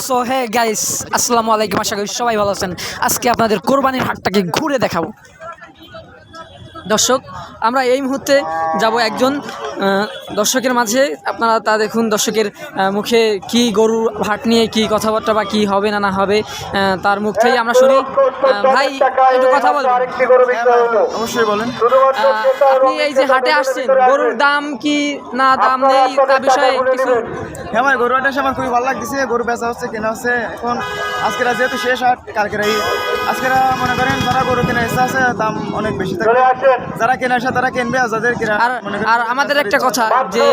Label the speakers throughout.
Speaker 1: So hey guys, আসসালামু আলাইকুম। আশা করি সবাই ভালো আছেন। আজকে আপনাদের কোরবানির হাটটাকে ঘুরে দেখাবো। দর্শক, আমরা এই মুহূর্তে যাব একজন দর্শকের মাঝে। আপনারা তা দেখুন, দর্শকের মুখে কি গরু হাট নিয়ে কি কথাবার্তা বা কি হবে না না হবে তার মুখ থেকেই আমরা শুনি। ভাই, একটু কথা বলবেন?
Speaker 2: অবশ্যই বলেন।
Speaker 1: আপনি এই যে হাটে আসছেন, গরুর দাম কি না দাম নেই তার বিষয়ে কিছু?
Speaker 2: হ্যাঁ ভাই, গরু হাটে আমার খুবই ভালো লাগতেছে। গরু বেচা হচ্ছে, কেনা হচ্ছে। এখন আজকের যেহেতু শেষ হাট, কালকের আজকের মনে করেন যারা গরু কেনার ইচ্ছা আছে দাম অনেক বেশি থাকে, যারা কেনার ইচ্ছা তারা কিনবে, আর যাদের কেনা।
Speaker 1: আর আমাদের একটা কথা, যে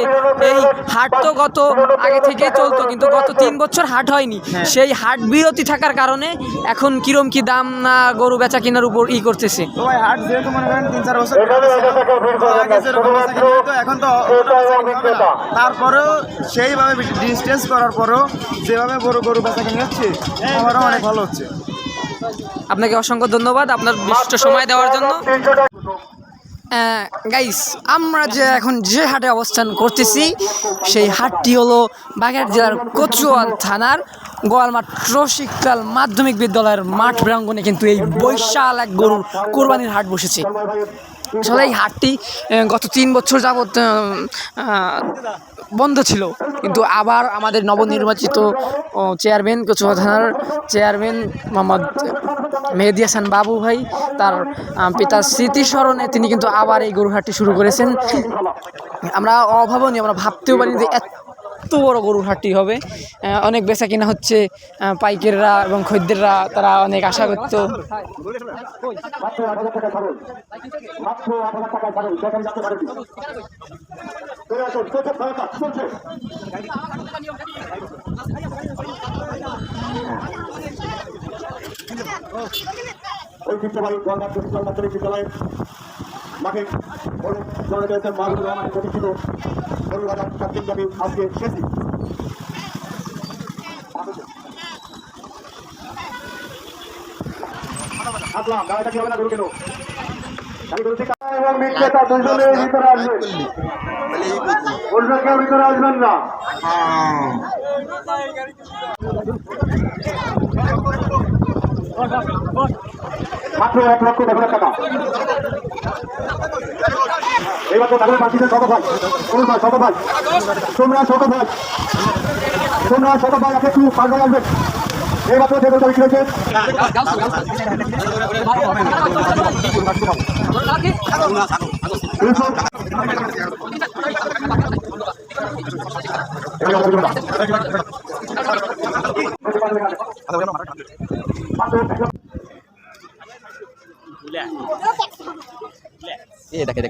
Speaker 1: এই হাট তো গত আগে থেকেই চলতো, কিন্তু গত 3 বছর হাট হয়নি। সেই হাট বিরতি থাকার কারণে এখন কিরম কি দাম না গরু বেচা কেনার উপর করতেছে।
Speaker 2: তো ভাই, হাট যেহেতু মনে করেন 3-4 বছর আগে যেরকম বেচা কিনা হতো, এখন তো তারপরেও সেইভাবে ডিস্টেন্স করার পরেও যেভাবে গরু বেচা কিনে হচ্ছে, আমারও অনেক ভালো হচ্ছে।
Speaker 1: আপনাকে অসংখ্য ধন্যবাদ আপনার বিশিষ্ট সময় দেওয়ার জন্য। গাইস, আমরা এখন যে হাটে অবস্থান করতেছি, সেই হাটটি হলো বাগেরহাট জেলার কচুয়াল থানার গোয়ালমাঠ রসিকলাল মাধ্যমিক বিদ্যালয়ের মাঠ প্রাঙ্গণে কিন্তু এই বৈশাল এক গরুর কোরবানির হাট বসেছে। আসলে এই হাটটি গত 3 বছর যাবৎ বন্ধ ছিল, কিন্তু আবার আমাদের নবনির্বাচিত চেয়ারম্যান, কচুয়া থানার চেয়ারম্যান মোহাম্মদ মেহেদি হাসান বাবু ভাই, তার পিতার স্মৃতিস্মরণে তিনি কিন্তু আবার এই গরু হাটটি শুরু করেছেন। আমরা অভাবনীয়, আমরা ভাবতেও পারিনি যে এত বড় গরুর হাটটি হবে। অনেক বেচা কিনা হচ্ছে, পাইকাররা এবং খদ্দেররা তারা অনেক আশা করত।
Speaker 3: ঐতিহ্যবাহী গোয়ালমাঠ রসিকলাল মাধ্যমিক বিদ্যালয়ের মাঠে মাহবুবুর রহমানের প্রতিষ্ঠিত গরু বাজার 7 দিনব্যাপী আজকে শেষ দিন। আসলাম, গাড়িটা কি হবে না গরু কেন? এবং বিক্রেতা দুজনের ভিতরে আসবেন, অন্য কেউ ভিতরে আসবেন না। মাত্র 1,10,000 টাকা। এইবার তো তাদের পাখিদের ছোট ভাই, ছোট ভাই, তোমরা ছোট ভাই একটু পাল্টে আসবেন। এইবার তো টেবিলটা বিক্রি হয়েছে।
Speaker 1: দেখে